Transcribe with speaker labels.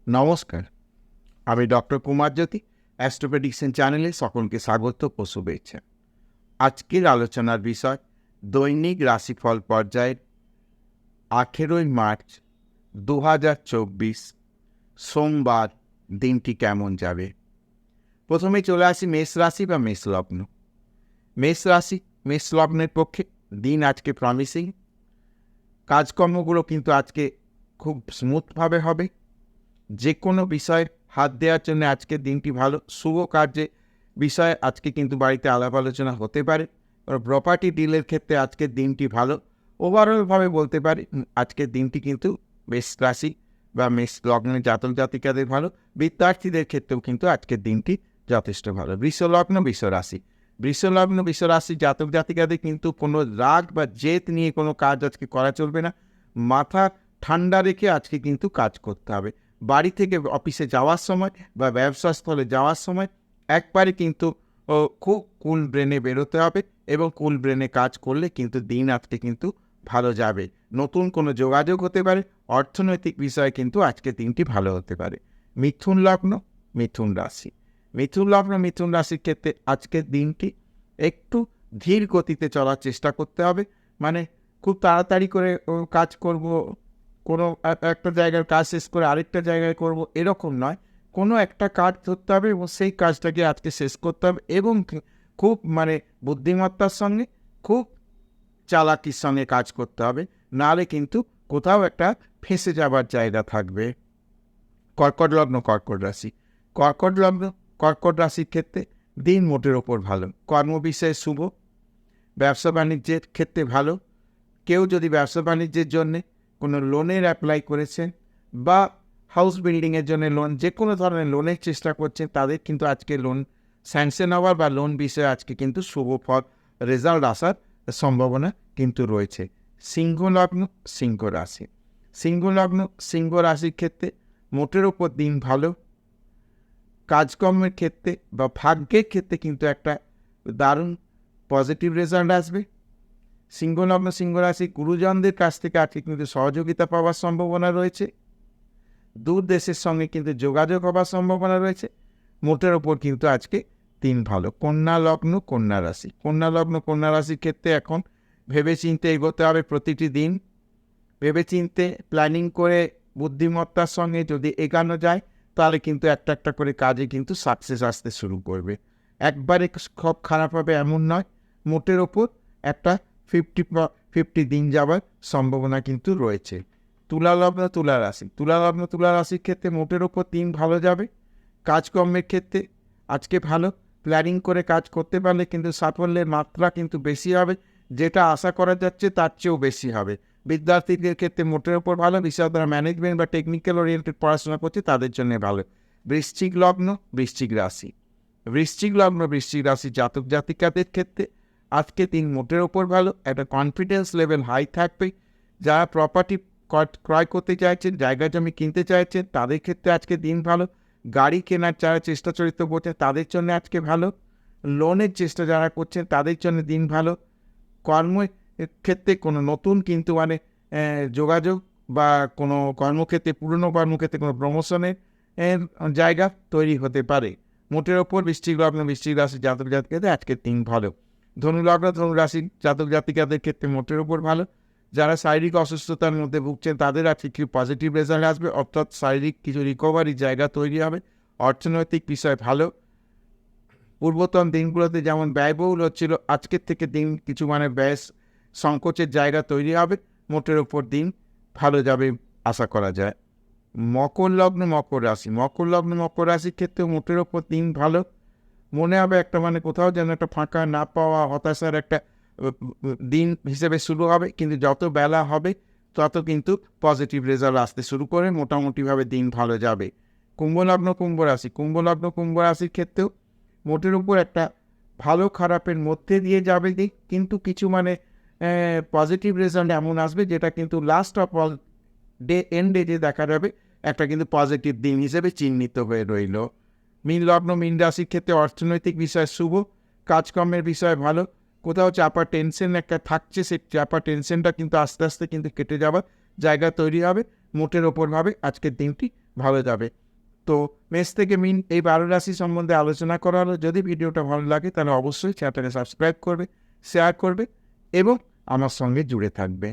Speaker 1: নমস্কার, আমি doctor কুমারজ্যোতি। Astro prediction চ্যানেলে সকলকে স্বাগত ও শুভেচ্ছা। আজকের আলোচনার বিষয় দৈনিক রাশিফল পর্যায়ের 18 মার্চ 2024 সোমবার দিনটি কেমন যাবে। প্রথমে চলে আসি মেষ রাশি বা মেষ লগ্ন। মেষ রাশি মেষ লগ্নের পক্ষে দিন আজকে প্রমিসিং। কাজকর্মগুলো কিন্তু আজকে খুব স্মুথভাবে হবে। যে কোনো বিষয়ে হাত দেওয়ার জন্য আজকের দিনটি ভালো। শুভ কার্যে বিষয়ে আজকে কিন্তু বাড়িতে আলাপ আলোচনা হতে পারে। প্রপার্টি ডিলের ক্ষেত্রে আজকের দিনটি ভালো। ওভারঅলভাবে বলতে পারি আজকের দিনটি কিন্তু মেষ রাশি বা মেষ লগ্নের জাতক জাতিকাদের ভালো। বিদ্যার্থীদের ক্ষেত্রেও কিন্তু আজকের দিনটি যথেষ্ট ভালো। বৃষ লগ্ন বৃষ রাশি বৃষ রাশি জাতক জাতিকাদের কিন্তু কোনো রাগ বা জেদ নিয়ে কোনো কাজ আজকে করা চলবে না। মাথা ঠান্ডা রেখে আজকে কিন্তু কাজ করতে হবে। বাড়ি থেকে অফিসে যাওয়ার সময় বা ব্যবসাস্থলে যাওয়ার সময় একবারে কিন্তু খুব কুল ব্রেনে বেরোতে হবে এবং কুল ব্রেনে কাজ করলে কিন্তু দিন আজকে কিন্তু ভালো যাবে। নতুন কোনো যোগাযোগ হতে পারে। অর্থনৈতিক বিষয়ে কিন্তু আজকে দিনটি ভালো হতে পারে। মিথুন লগ্ন মিথুন রাশি মিথুন রাশির ক্ষেত্রে আজকের দিনটি একটু ধীর গতিতে চলার চেষ্টা করতে হবে। মানে খুব তাড়াতাড়ি করে কাজ করব, কোনো একটা জায়গার কাজ শেষ করে আরেকটা জায়গায় করব এরকম নয়। কোনো একটা কাজ ধরতে হবে এবং সেই কাজটাকে আজকে শেষ করতে হবে এবং খুব বুদ্ধিমত্তার সঙ্গে খুব চালাকির সঙ্গে কাজ করতে হবে, নাহলে কিন্তু কোথাও একটা ফেঁসে যাবার জায়গা থাকবে। কর্কট লগ্ন কর্কট রাশির ক্ষেত্রে দিন মোটের ওপর ভালো। কর্মবিষয়ে শুভ, ব্যবসা বাণিজ্যের ক্ষেত্রে ভালো। কেউ যদি ব্যবসা বাণিজ্যের জন্যে কোনো লোনের অ্যাপ্লাই করেছেন বা হাউস বিল্ডিংয়ের জন্য লোন, যে কোনো ধরনের লোনের চেষ্টা করছেন, তাদের কিন্তু আজকে লোন স্যাংশন হওয়ার বা লোন বিষয়ে আজকে কিন্তু শুভ ফল রেজাল্ট আসার সম্ভাবনা কিন্তু রয়েছে। সিংহ লগ্ন সিংহ রাশির ক্ষেত্রে মোটের ওপর দিন ভালো। কাজকর্মের ক্ষেত্রে বা ভাগ্যের ক্ষেত্রে কিন্তু একটা দারুণ পজিটিভ রেজাল্ট আসবে। সিংহ রাশি গুরুজনদের কাছ থেকে আজকে কিন্তু সহযোগিতা পাওয়ার সম্ভাবনা রয়েছে। দূর দেশের সঙ্গে কিন্তু যোগাযোগ হওয়ার সম্ভাবনা রয়েছে। মোটের ওপর কিন্তু আজকে দিন ভালো। কন্যা লগ্ন কন্যা রাশির ক্ষেত্রে এখন ভেবেচিন্তে এগোতে হবে। প্রতিটি দিন ভেবেচিন্তে প্ল্যানিং করে বুদ্ধিমত্তার সঙ্গে যদি এগানো যায়, তাহলে কিন্তু একটা একটা করে কাজে কিন্তু সাকসেস আসতে শুরু করবে। একবারে সব খারাপ হবে এমন নয়। মোটের ওপর একটা 50 দিন যাবার সম্ভাবনা কিন্তু রয়েছে। তুলা রাশির ক্ষেত্রে মোটের ওপর দিন ভালো যাবে। কাজকর্মের ক্ষেত্রে আজকে ভালো। প্ল্যানিং করে কাজ করতে পারলে কিন্তু সাফল্যের মাত্রা কিন্তু বেশি হবে। যেটা আশা করা যাচ্ছে তার চেয়েও বেশি হবে। বিদ্যার্থীদের ক্ষেত্রে মোটের ওপর ভালো। বিশেষ যারা ম্যানেজমেন্ট বা টেকনিক্যাল ওরিয়েন্টেড পড়াশোনা করছে তাদের জন্য ভালো। বৃশ্চিক রাশি জাতক জাতিকাদের ক্ষেত্রে আজকে দিন মোটের ওপর ভালো। একটা কনফিডেন্স লেভেল হাই থাকবে। যারা প্রপার্টি ক্রয় করতে চাইছেন, জায়গা জমি কিনতে চাইছেন, তাদের ক্ষেত্রে আজকে দিন ভালো। গাড়ি কেনার যারা চেষ্টা চরিত্র করছেন তাদের জন্য আজকে ভালো। লোনের চেষ্টা যারা করছেন তাদের জন্য দিন ভালো। কর্মের ক্ষেত্রে কোনো নতুন কিন্তু যোগাযোগ বা কোনো কর্মক্ষেত্রে পুরনো কর্মক্ষেত্রে কোনো প্রমোশনের জায়গা তৈরি হতে পারে। মোটের ওপর বৃশ্চিক রাশি জাতক জাতিকাদের আজকের দিন ভালো। ধনু রাশি জাতক জাতিকাদের ক্ষেত্রে মোটের ওপর ভালো। যারা শারীরিক অসুস্থতার মধ্যে ভুগছেন তাদের আজকে কিছু পজিটিভ রেজাল্ট আসবে, অর্থাৎ শারীরিক কিছু রিকভারির জায়গা তৈরি হবে। অর্থনৈতিক বিষয় ভালো। পূর্বতন দিনগুলোতে যেমন ব্যয়বহুল হচ্ছিল, আজকের থেকে দিন কিছু ব্যয় সংকোচের জায়গা তৈরি হবে। মোটের ওপর দিন ভালো যাবে আশা করা যায়। মকর লগ্ন মকর রাশির ক্ষেত্রে মোটের ওপর দিন ভালো। মনে হবে একটা কোথাও যেন একটা ফাঁকা না পাওয়া, হতাশার একটা দিন হিসেবে শুরু হবে, কিন্তু যত বেলা হবে তত কিন্তু পজিটিভ রেজাল্ট আসতে শুরু করে। মোটামুটিভাবে দিন ভালো যাবে। কুম্ভ কুম্ভ রাশির ক্ষেত্রেও মোটের উপর একটা ভালো খারাপের মধ্যে দিয়ে যাবে দিক, কিন্তু কিছু পজিটিভ রেজাল্ট এমন আসবে যেটা কিন্তু লাস্ট অফ অল এন্ডে যে দেখা যাবে একটা কিন্তু পজিটিভ দিন হিসেবে চিহ্নিত হয়ে রইল। মীন রাশির ক্ষেত্রে অর্থনৈতিক বিষয় শুভ। কাজকর্মের বিষয় ভালো। কোথাও চাপা টেনশন একটা থাকছে, সেই চাপা টেনশনটা কিন্তু আস্তে আস্তে কিন্তু কেটে যাওয়ার জায়গা তৈরি হবে। মোটের ওপরভাবে আজকের দিনটি ভালো যাবে। তো মেষ থেকে মিন এই 12 রাশি সম্বন্ধে আলোচনা করা হলো। যদি ভিডিওটা ভালো লাগে তাহলে অবশ্যই চ্যানেলটাকে সাবস্ক্রাইব করবে, শেয়ার করবে এবং আমার সঙ্গে জুড়ে থাকবে।